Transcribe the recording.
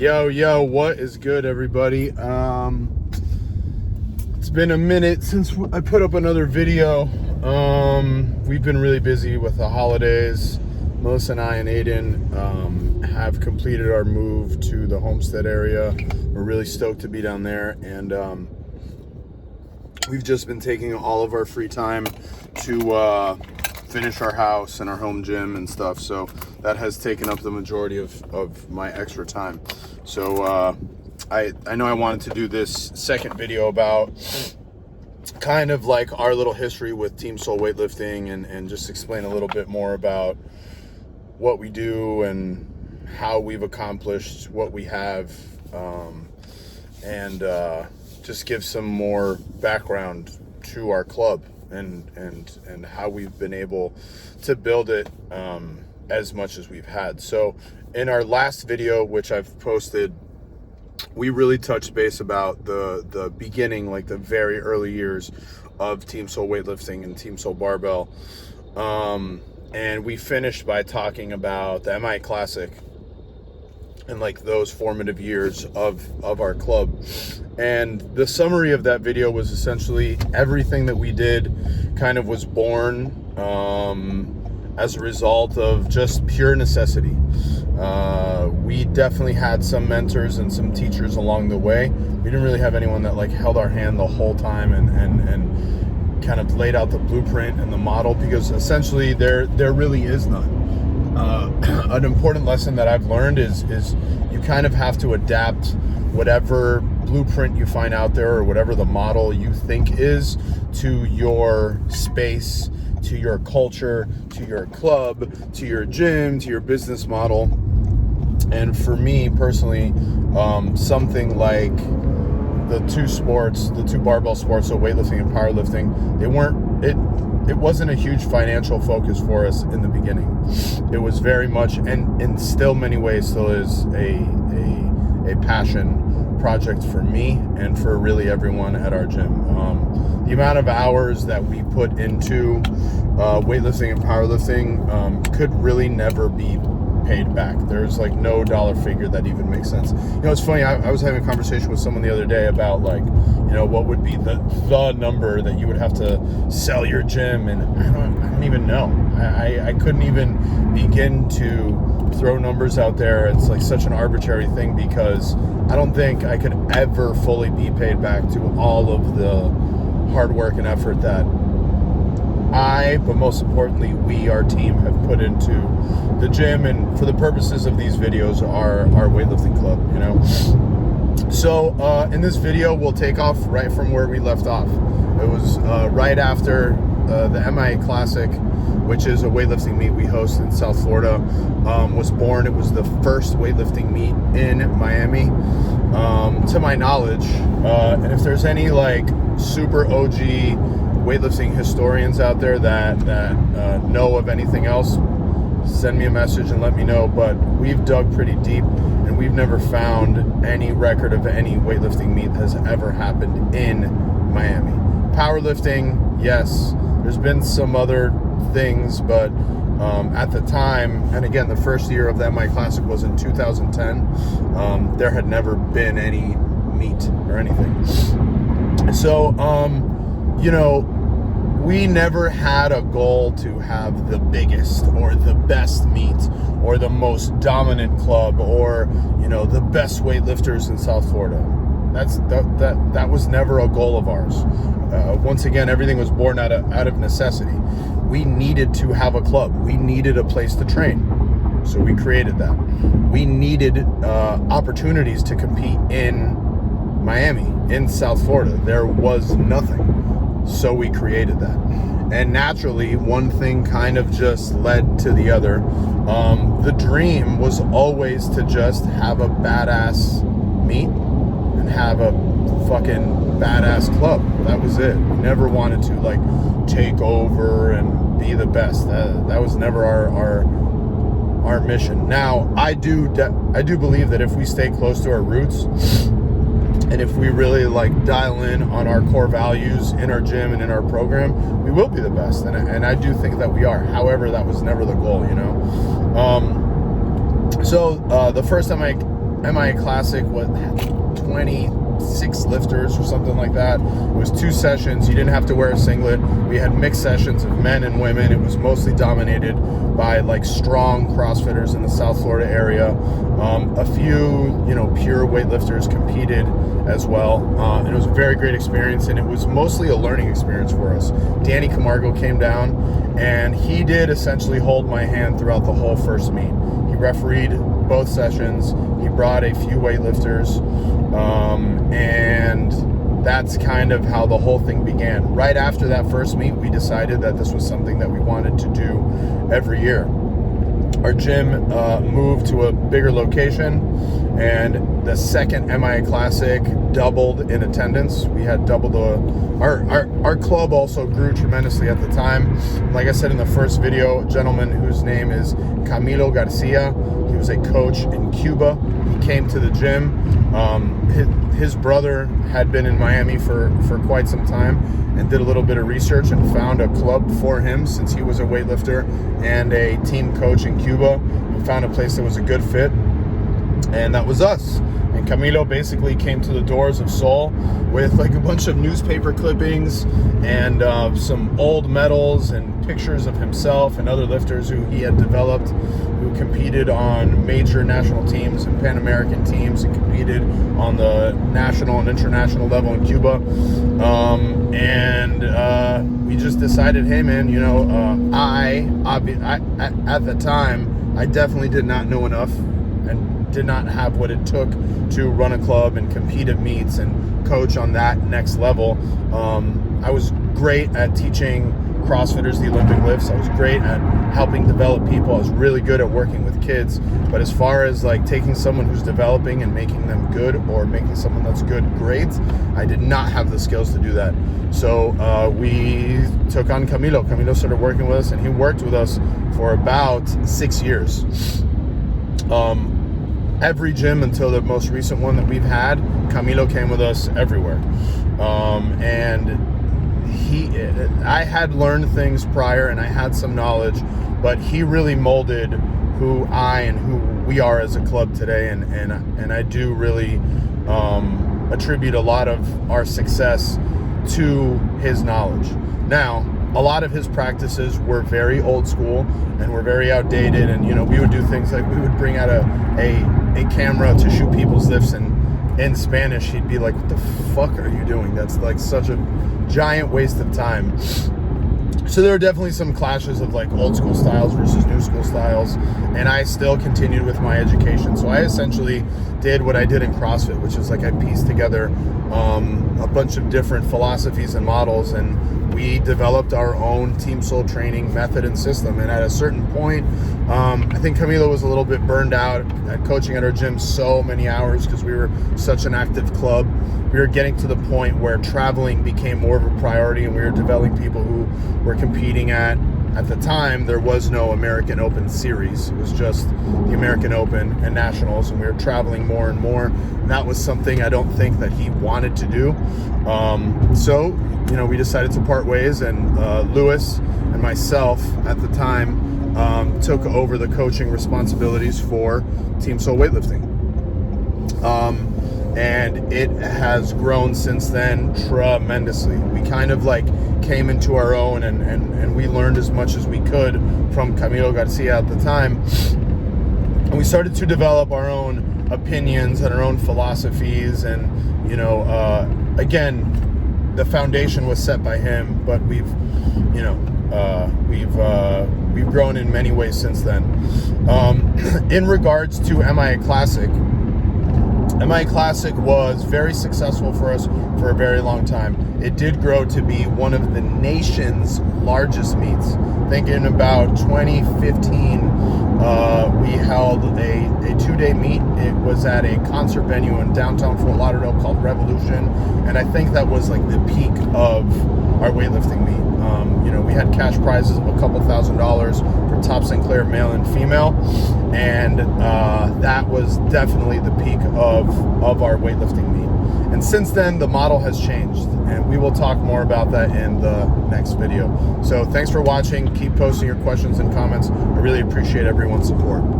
Yo, what is good, everybody? It's been a minute since I put up another video. We've been really busy with the holidays. Melissa and I and Aiden have completed our move to the Homestead area. We're really stoked to be down there, and we've just been taking all of our free time to finish our house and our home gym and stuff. So that has taken up the majority of my extra time. So I know I wanted to do this second video about kind of like our little history with Team Soul Weightlifting and just explain a little bit more about what we do and how we've accomplished what we have, and just give some more background to our club and how we've been able to build it as much as we've had. So in our last video, which I've posted, we really touched base about the beginning, like the very early years of Team Soul Weightlifting and Team Soul Barbell. And we finished by talking about the MI Classic and like those formative years of our club. And the summary of that video was essentially everything that we did kind of was born as a result of just pure necessity. We definitely had some mentors and some teachers along the way. We didn't really have anyone that like held our hand the whole time and kind of laid out the blueprint and the model, because essentially there really is none. An important lesson that I've learned is you kind of have to adapt whatever blueprint you find out there or whatever the model you think is to your space, to your culture, to your club, to your gym, to your business model. And for me personally, something like the two barbell sports, so weightlifting and powerlifting, it wasn't a huge financial focus for us in the beginning. It was very much, and in still many ways still is a passion project for me and for really everyone at our gym. The amount of hours that we put into weightlifting and powerlifting could really never be paid back. There's like no dollar figure that even makes sense. You know, it's funny, I was having a conversation with someone the other day about like, you know, what would be the number that you would have to sell your gym, and I don't even know. I couldn't even begin to throw numbers out there. It's like such an arbitrary thing, because I don't think I could ever fully be paid back to all of the hard work and effort that but most importantly, our team have put into the gym, and for the purposes of these videos, our weightlifting club, you know. So in this video, we'll take off right from where we left off. It was right after the MI Classic, which is a weightlifting meet we host in South Florida, was born. It was the first weightlifting meet in Miami, to my knowledge. And if there's any like super OG weightlifting historians out there that know of anything else, send me a message and let me know. But we've dug pretty deep, and we've never found any record of any weightlifting meet that has ever happened in Miami. Powerlifting, yes, there's been some other things, but at the time, and again, the first year of the MI Classic was in 2010, there had never been any meet or anything. So you know, we never had a goal to have the biggest or the best meet or the most dominant club or, you know, the best weightlifters in South Florida. That was never a goal of ours. Once again, everything was born out of necessity. We needed to have a club. We needed a place to train. So we created that. We needed opportunities to compete in Miami, in South Florida. There was nothing. So we created that. And naturally, one thing kind of just led to the other. The dream was always to just have a badass meet and have a fucking badass club. That was it. We never wanted to like take over and be the best. That was never our mission. Now, I do believe that if we stay close to our roots, and if we really like dial in on our core values in our gym and in our program, we will be the best. And I do think that we are. However, that was never the goal, you know. So the first time MIA Classic was 26 lifters or something like that. It was 2 sessions. You didn't have to wear a singlet. We had mixed sessions of men and women. It was mostly dominated by like strong CrossFitters in the South Florida area. A few, pure weightlifters competed as well. And it was a very great experience, and it was mostly a learning experience for us. Danny Camargo came down, and he did essentially hold my hand throughout the whole first meet. He refereed both sessions. He brought a few weightlifters, and that's kind of how the whole thing began. Right after that first meet, we decided that this was something that we wanted to do every year. Our gym moved to a bigger location, and the second MIA Classic doubled in attendance. We had double our club also grew tremendously at the time. Like I said in the first video, a gentleman whose name is Camilo Garcia, he was a coach in Cuba. He came to the gym. His brother had been in Miami for quite some time and did a little bit of research and found a club for him, since he was a weightlifter and a team coach in Cuba. He found a place that was a good fit, and that was us. And Camilo basically came to the doors of Seoul with like a bunch of newspaper clippings and some old medals and pictures of himself and other lifters who he had developed, who competed on major national teams and Pan American teams and competed on the national and international level in Cuba. We just decided, hey man, I at the time, I definitely did not know enough and did not have what it took to run a club and compete at meets and coach on that next level. I was great at teaching CrossFitters the Olympic lifts. I was great at helping develop people. I was really good at working with kids. But as far as like taking someone who's developing and making them good, or making someone that's good great, I did not have the skills to do that. So we took on Camilo. Camilo started working with us, and he worked with us for about 6 years. Every gym until the most recent one that we've had, Camilo came with us everywhere. I had learned things prior and I had some knowledge, but he really molded who I and who we are as a club today. And I do really attribute a lot of our success to his knowledge. Now, a lot of his practices were very old school and were very outdated. And, we would do things like we would bring out a camera to shoot people's lifts, and in Spanish, he'd be like, what the fuck are you doing? That's like such a giant waste of time. So there are definitely some clashes of like old school styles versus new school styles. And I still continued with my education. So I essentially did what I did in CrossFit, which is like I pieced together a bunch of different philosophies and models, and we developed our own Team Soul training method and system. And at a certain point, I think Camilo was a little bit burned out at coaching at our gym so many hours because we were such an active club. We were getting to the point where traveling became more of a priority, and we were developing people who were competing at the time, there was no American Open series. It was just the American Open and Nationals, and we were traveling more and more. And that was something I don't think that he wanted to do. So, we decided to part ways, and Lewis and myself at the time took over the coaching responsibilities for Team Soul Weightlifting. And it has grown since then tremendously. We kind of like came into our own, and we learned as much as we could from Camilo Garcia at the time. And we started to develop our own opinions and our own philosophies. And, again, the foundation was set by him, but we've grown in many ways since then. In regards to MIA Classic was very successful for us for a very long time. It did grow to be one of the nation's largest meets. Thinking about 2015, we held a 2-day meet. It was at a concert venue in downtown Fort Lauderdale called Revolution, and I think that was like the peak of our weightlifting meet. We had cash prizes of a couple $1,000s for top Sinclair male and female, and that was definitely the peak of our weightlifting meet. And since then, the model has changed, and we will talk more about that in the next video. So thanks for watching. Keep posting your questions and comments. I really appreciate everyone's support.